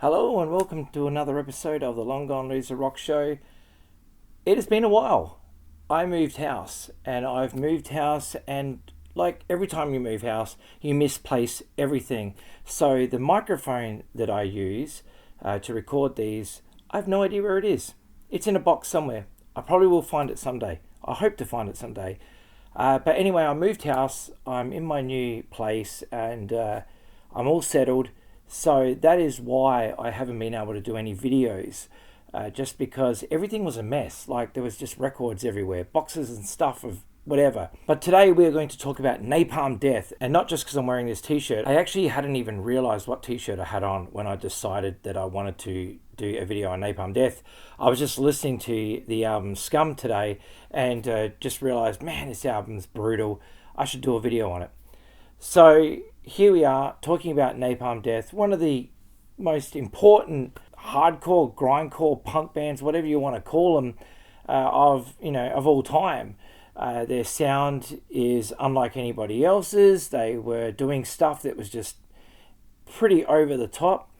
Hello and welcome to another episode of the Long Gone Loser Rock Show. It has been a while. I moved house and like every time you move house, you misplace everything. So the microphone that I use to record these, I have no idea where it is. It's in a box somewhere. I probably will find it someday. I hope to find it someday. But anyway, I moved house. I'm in my new place and I'm all settled. So that is why I haven't been able to do any videos, just because everything was a mess. Like there was just records everywhere, boxes and stuff of whatever. But today we are going to talk about Napalm Death, and not just because I'm wearing this t-shirt. I actually hadn't even realized what t-shirt I had on when I decided that I wanted to do a video on Napalm Death. I was just listening to the album Scum today and just realized, man, this album's brutal. I should do a video on it. So here we are talking about Napalm Death, one of the most important hardcore, grindcore, punk bands, whatever you want to call them, of all time. Their sound is unlike anybody else's. They were doing stuff that was just pretty over the top.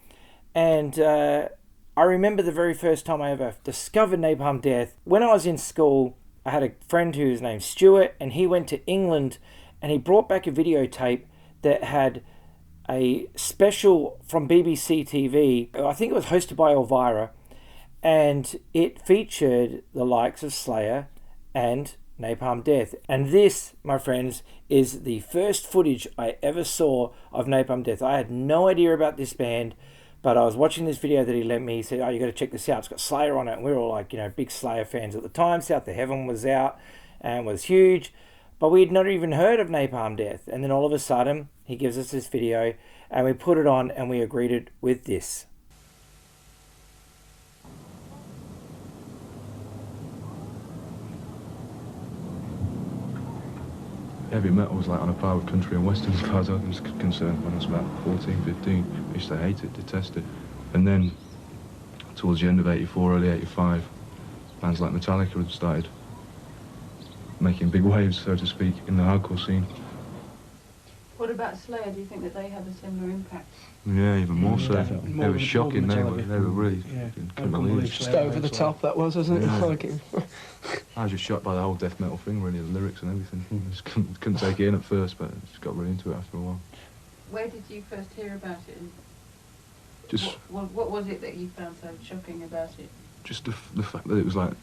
And I remember the very first time I ever discovered Napalm Death. When I was in school, I had a friend who was named Stuart, and he went to England and he brought back a videotape that had a special from BBC TV. I think it was hosted by Elvira, and it featured the likes of Slayer and Napalm Death. And this, my friends, is the first footage I ever saw of Napalm Death. I had no idea about this band, but I was watching this video that he lent me. He said, "Oh, you got to check this out. It's got Slayer on it." And we were all like, big Slayer fans at the time. South of Heaven was out and was huge. But we had not even heard of Napalm Death. And then all of a sudden, he gives us this video, and we put it on, and we agreed it with this. Heavy metal was like on a par with country and western as far as I was concerned when I was about 14, 15. I used to hate it, detest it. And then, towards the end of 84, early 85, bands like Metallica had started making big waves, so to speak, in the hardcore scene. What about Slayer? Do you think that they had a similar impact? Yeah, even more so. Definitely. They were shocking. They were really. Yeah. Couldn't believe it. Just over the top that was, wasn't it? Yeah. Like I was just shocked by the whole death metal thing, really, the lyrics and everything. I just couldn't take it in at first, but just got really into it after a while. Where did you first hear about it? Just What was it that you found so shocking about it? just the fact that it was like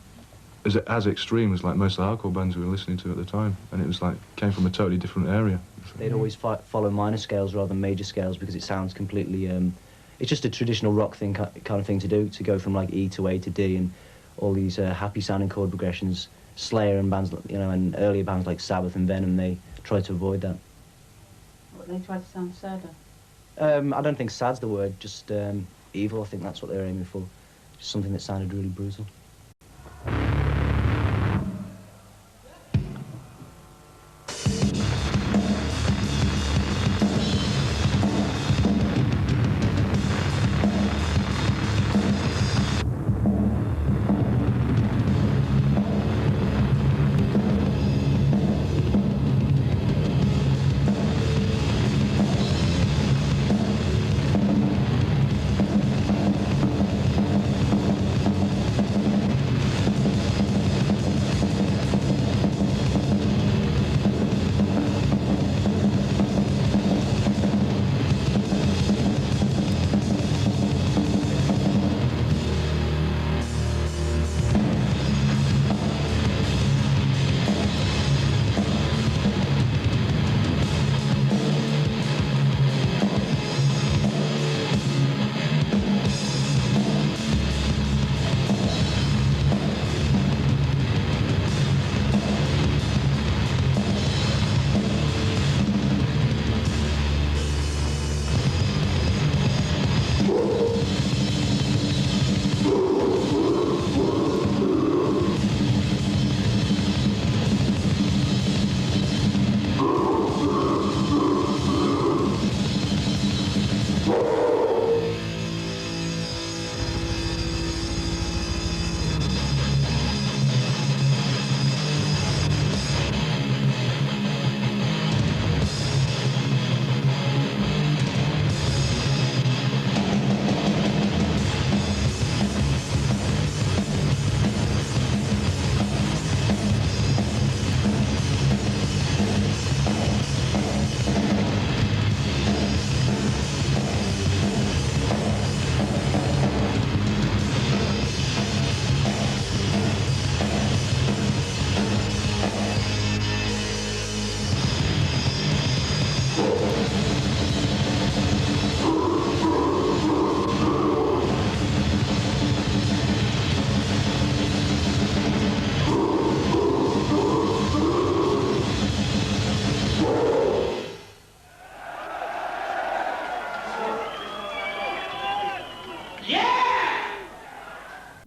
as extreme as like most of the hardcore bands we were listening to at the time, and it was like came from a totally different area. They'd always follow minor scales rather than major scales because it sounds completely. It's just a traditional rock thing, kind of thing to do, to go from like E to A to D and all these happy sounding chord progressions. Slayer and bands, and earlier bands like Sabbath and Venom, they tried to avoid that. What, they tried to sound sadder? I don't think sad's the word, just evil. I think that's what they were aiming for. Just something that sounded really brutal.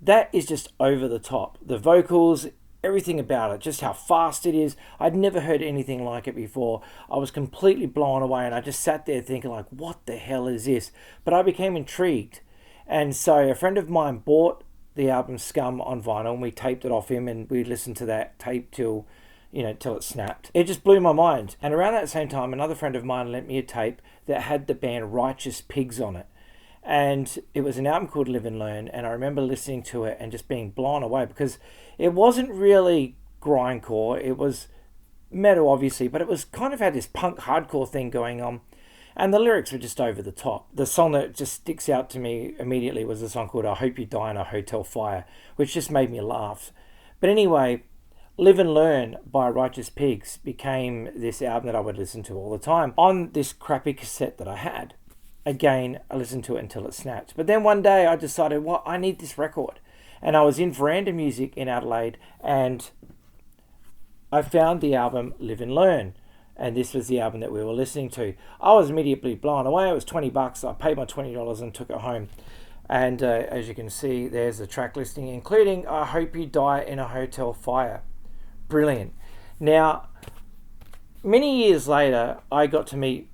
that is just over the top. The vocals, everything about it, just how fast it is. I'd never heard anything like it before. I was completely blown away, and I just sat there thinking, like, what the hell is this? But I became intrigued. And so a friend of mine bought the album Scum on vinyl, and we taped it off him, and we listened to that tape till it snapped. It just blew my mind. And around that same time, another friend of mine lent me a tape that had the band Righteous Pigs on it. And it was an album called Live and Learn, and I remember listening to it and just being blown away, because it wasn't really grindcore. It was metal, obviously, but it was kind of had this punk hardcore thing going on, and the lyrics were just over the top. The song that just sticks out to me immediately was a song called I Hope You Die in a Hotel Fire, which just made me laugh. But anyway, Live and Learn by Righteous Pigs became this album that I would listen to all the time on this crappy cassette that I had. Again, I listened to it until it snapped. But then one day I decided, well, I need this record. And I was in Veranda Music in Adelaide, and I found the album Live and Learn. And this was the album that we were listening to. I was immediately blown away. It was $20. I paid my $20 and took it home. And as you can see, there's the track listing, including I Hope You Die in a Hotel Fire. Brilliant. Now, many years later, I got to meet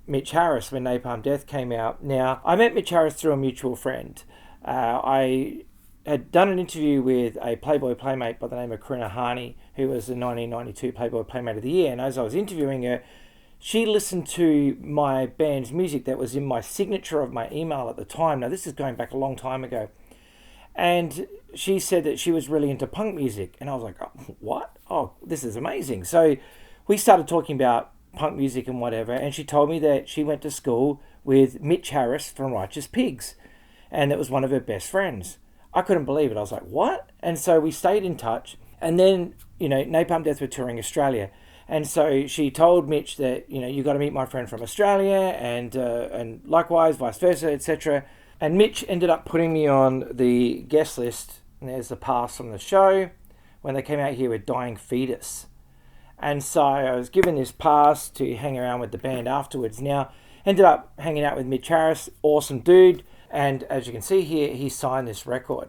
Mitch Harris when Napalm Death came out. Now, I met Mitch Harris through a mutual friend. I had done an interview with a Playboy Playmate by the name of Corinna Harney, who was the 1992 Playboy Playmate of the Year. And as I was interviewing her, she listened to my band's music that was in my signature of my email at the time. Now, this is going back a long time ago. And she said that she was really into punk music. And I was like, oh, what? Oh, this is amazing. So we started talking about punk music and whatever, and she told me that she went to school with Mitch Harris from Righteous Pigs, and that was one of her best friends. I couldn't believe it. I was like, what? And so we stayed in touch, and then, Napalm Death were touring Australia, and so she told Mitch that, you got to meet my friend from Australia, and likewise, vice versa, etc. And Mitch ended up putting me on the guest list, and there's the pass from the show, when they came out here with Dying Fetus. And so I was given this pass to hang around with the band afterwards. Now, ended up hanging out with Mitch Harris, awesome dude. And as you can see here, he signed this record.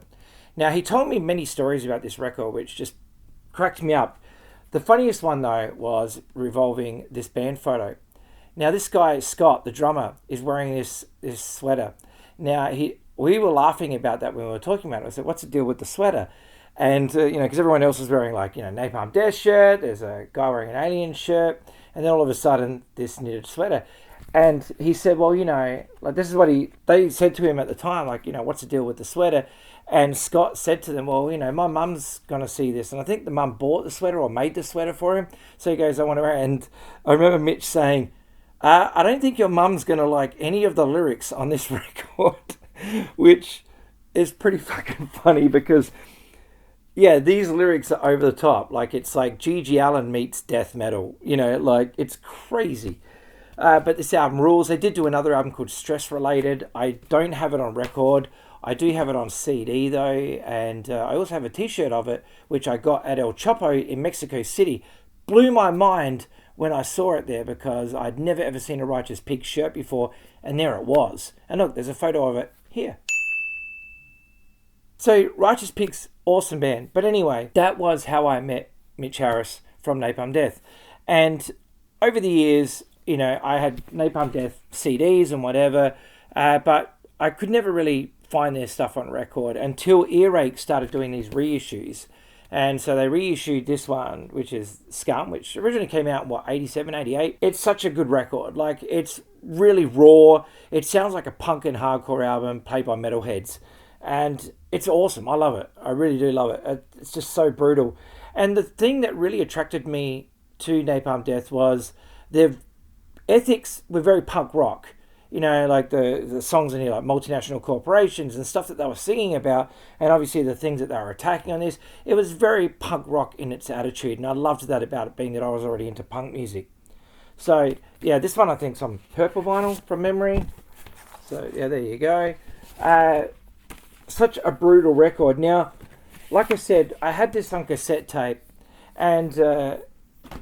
Now, he told me many stories about this record, which just cracked me up. The funniest one, though, was revolving this band photo. Now, this guy, Scott, the drummer, is wearing this sweater. Now, we were laughing about that when we were talking about it. I said, what's the deal with the sweater? And, because everyone else was wearing, Napalm Death shirt, there's a guy wearing an Alien shirt, and then all of a sudden, this knitted sweater. And he said, well, this is what they said to him at the time, what's the deal with the sweater? And Scott said to them, well, my mum's going to see this. And I think the mum bought the sweater or made the sweater for him. So he goes, I want to wear it. And I remember Mitch saying, I don't think your mum's going to like any of the lyrics on this record, which is pretty fucking funny because... yeah, these lyrics are over the top. It's like G.G. Allen meets death metal. It's crazy. But this album rules. They did do another album called Stress Related. I don't have it on record. I do have it on CD, though. And I also have a t-shirt of it, which I got at El Chopo in Mexico City. Blew my mind when I saw it there because I'd never, ever seen a Righteous Pig shirt before. And there it was. And look, there's a photo of it here. So, Righteous Pigs, awesome band. But anyway, that was how I met Mitch Harris from Napalm Death. And over the years, I had Napalm Death CDs and whatever, but I could never really find their stuff on record until Earache started doing these reissues. And so they reissued this one, which is Scum, which originally came out in, 87, 88. It's such a good record. It's really raw. It sounds like a punk and hardcore album played by metalheads. And it's awesome. I love it. I really do love it. It's just so brutal. And the thing that really attracted me to Napalm Death was their ethics were very punk rock. The songs in here, like multinational corporations and stuff that they were singing about, and obviously the things that they were attacking on this. It was very punk rock in its attitude, and I loved that about it, being that I was already into punk music. So, yeah, this one I think's on purple vinyl from memory. So, yeah, there you go. Such a brutal record. Now, like I said, I had this on cassette tape, and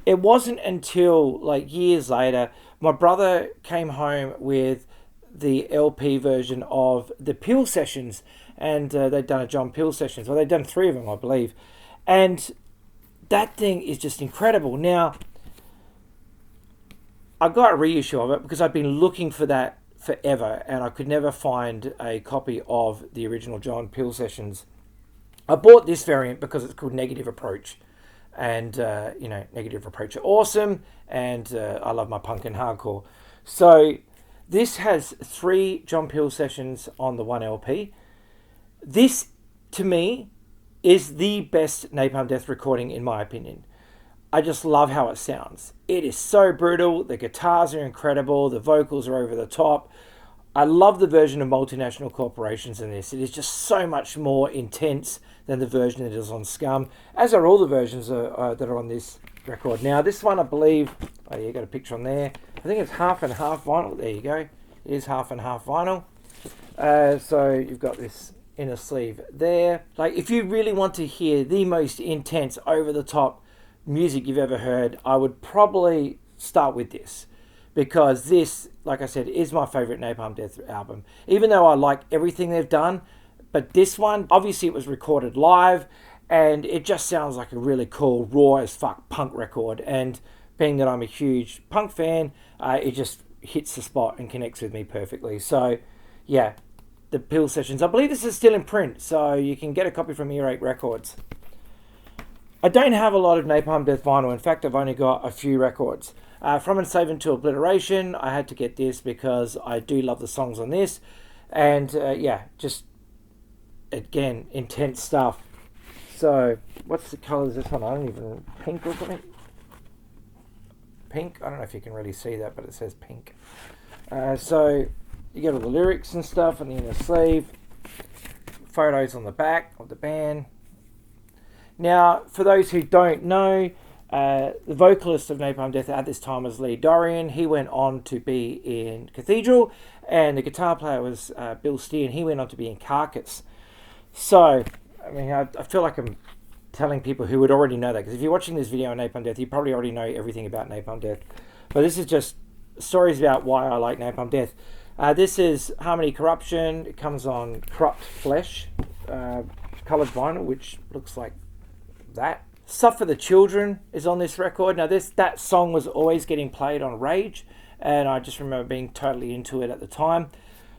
it wasn't until years later my brother came home with the LP version of the Peel Sessions, and they'd done a John Peel sessions, or they'd done 3 of them, I believe, and that thing is just incredible. Now, I got a reissue of it because I've been looking for that forever, and I could never find a copy of the original John Peel sessions. I bought this variant because it's called Negative Approach, and Negative Approach are awesome, and I love my punk and hardcore. So this has 3 John Peel sessions on the 1 LP. This, to me, is the best Napalm Death recording in my opinion. I just love how it sounds. It is so brutal. The guitars are incredible. The vocals are over the top. I love the version of Multinational Corporations in this. It is just so much more intense than the version that is on Scum, as are all the versions that are on this record. Now, this one, I believe, oh yeah, got a picture on there. I think it's half and half vinyl. There you go. It is half and half vinyl. So you've got this inner sleeve there. Like, if you really want to hear the most intense, over-the-top music you've ever heard, I would probably start with this, because this, like I said, is my favorite Napalm Death album, even though I like everything they've done. But this one, obviously it was recorded live, and it just sounds like a really cool, raw as fuck punk record, and being that I'm a huge punk fan, it just hits the spot and connects with me perfectly. So yeah, the Peel sessions, I believe this is still in print, so you can get a copy from Earache Records. I don't have a lot of Napalm Death vinyl. In fact, I've only got a few records. From Enslaved to Obliteration, I had to get this because I do love the songs on this. And yeah, just, again, intense stuff. So, what's the colour of this one? I don't even... Pink or something? Pink? I don't know if you can really see that, but it says pink. So, you get all the lyrics and stuff on the inner sleeve. Photos on the back of the band. Now, for those who don't know, the vocalist of Napalm Death at this time was Lee Dorian. He went on to be in Cathedral, and the guitar player was Bill Steer, and he went on to be in Carcass. So, I mean, I feel like I'm telling people who would already know that, because if you're watching this video on Napalm Death, you probably already know everything about Napalm Death. But this is just stories about why I like Napalm Death. This is Harmony Corruption. It comes on Corrupt Flesh, coloured vinyl, which looks like that. Stuff for the Children is on this record. Now that song was always getting played on Rage, and I just remember being totally into it at the time.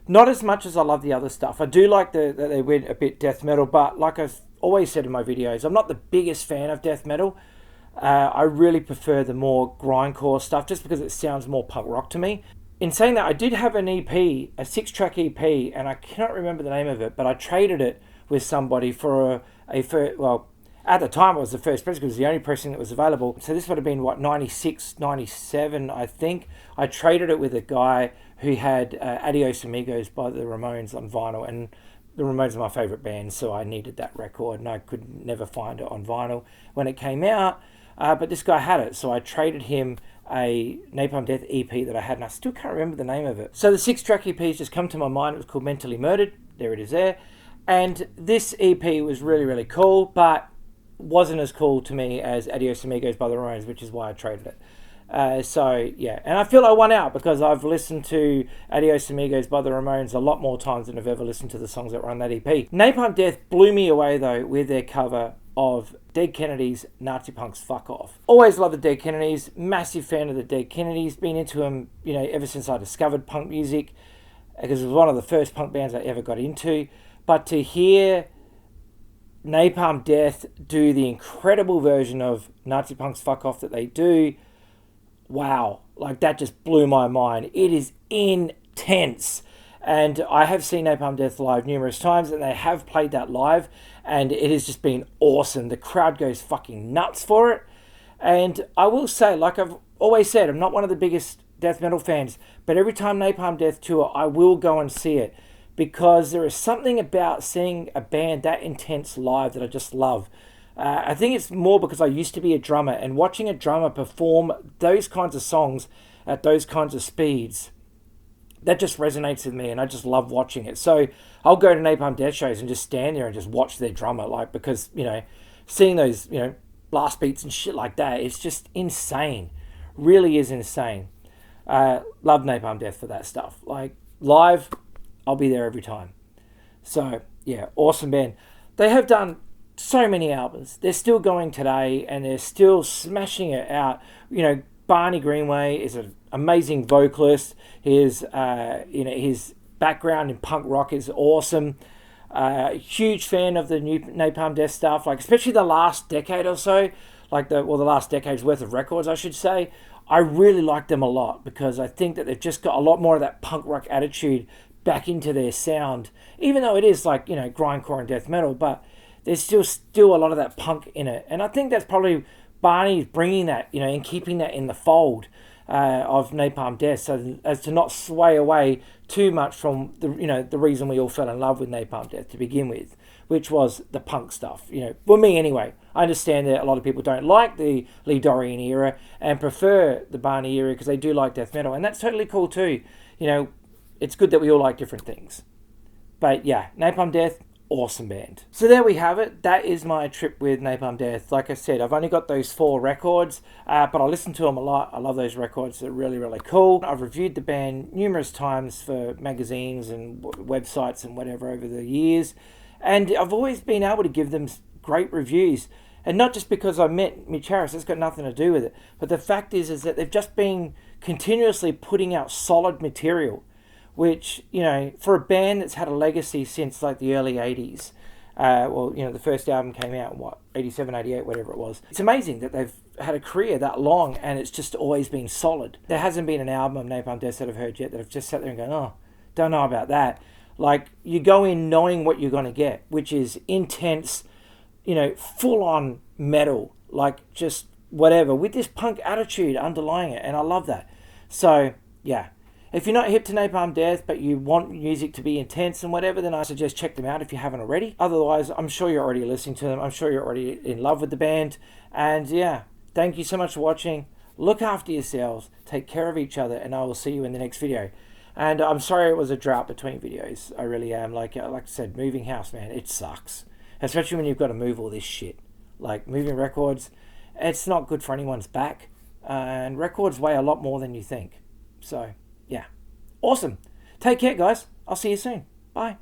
Not as much as I love the other stuff. I do like that they went a bit death metal, but like I've always said in my videos, I'm not the biggest fan of death metal. I really prefer the more grindcore stuff, just because it sounds more punk rock to me. In saying that, I did have an EP, a 6-track EP, and I cannot remember the name of it, but I traded it with somebody for at the time, it was the first press because it was the only pressing that was available. So this would have been, 96, 97, I think. I traded it with a guy who had Adios Amigos by the Ramones on vinyl. And the Ramones are my favourite band, so I needed that record. And I could never find it on vinyl when it came out. But this guy had it, so I traded him a Napalm Death EP that I had. And I still can't remember the name of it. So the 6-track EP has just come to my mind. It was called Mentally Murdered. There it is there. And this EP was really, really cool, but wasn't as cool to me as Adios Amigos by the Ramones, which is why I traded it. So yeah, and I feel I won out because I've listened to Adios Amigos by the Ramones a lot more times than I've ever listened to the songs that were on that EP. Napalm Death blew me away though with their cover of Dead Kennedys' Nazi Punk's Fuck Off. Always loved the Dead Kennedys, massive fan of the Dead Kennedys, been into them, ever since I discovered punk music, because it was one of the first punk bands I ever got into. But to hear Napalm Death do the incredible version of Nazi Punk's Fuck Off that they do, wow, like that just blew my mind. It is intense. And I have seen Napalm Death live numerous times, and they have played that live, and it has just been awesome. The crowd goes fucking nuts for it. And I will say, like I've always said, I'm not one of the biggest death metal fans, but every time Napalm Death tour, I will go and see it, because there is something about seeing a band that intense live that I just love. I think it's more because I used to be a drummer, and watching a drummer perform those kinds of songs at those kinds of speeds, that just resonates with me, and I just love watching it. So I'll go to Napalm Death shows and just stand there and just watch their drummer, because, seeing those, blast beats and shit like that, it's just insane. Really is insane. Love Napalm Death for that stuff. Like, live, I'll be there every time. So, yeah, awesome band. They have done so many albums. They're still going today, and they're still smashing it out. You know, Barney Greenway is an amazing vocalist. His background in punk rock is awesome. Huge fan of the new Napalm Death stuff, like especially the last decade or so, the last decade's worth of records, I should say. I really like them a lot because I think that they've just got a lot more of that punk rock attitude back into their sound, even though it is like, you know, grindcore and death metal, but there's still a lot of that punk in it. And I think that's probably Barney bringing that, you know, and keeping that in the fold of Napalm Death, so as to not sway away too much from the reason we all fell in love with Napalm Death to begin with, which was the punk stuff. You know, for me anyway. I understand that a lot of people don't like the Lee Dorian era and prefer the Barney era because they do like death metal, and that's totally cool too. You know, it's good that we all like different things. But yeah, Napalm Death, awesome band. So there we have it. That is my trip with Napalm Death. Like I said, I've only got those 4 records, but I listen to them a lot. I love those records. They're really, really cool. I've reviewed the band numerous times for magazines and websites and whatever over the years, and I've always been able to give them great reviews. And not just because I met Mitch Harris, it's got nothing to do with it. But the fact is that they've just been continuously putting out solid material, which, you know, for a band that's had a legacy since like the early 80s, the first album came out in 87, 88, whatever it was. It's amazing that they've had a career that long and it's just always been solid. There hasn't been an album of Napalm Death that I've heard yet that I've just sat there and gone, oh, don't know about that. Like, you go in knowing what you're going to get, which is intense, you know, full-on metal, like just whatever, with this punk attitude underlying it, and I love that. So, yeah. If you're not hip to Napalm Death, but you want music to be intense and whatever, then I suggest check them out if you haven't already. Otherwise, I'm sure you're already listening to them. I'm sure you're already in love with the band. And yeah, thank you so much for watching. Look after yourselves. Take care of each other, and I will see you in the next video. And I'm sorry it was a drought between videos. I really am. Like I said, moving house, man, it sucks. Especially when you've got to move all this shit. Like, moving records, it's not good for anyone's back. And records weigh a lot more than you think. So, yeah. Awesome. Take care, guys. I'll see you soon. Bye.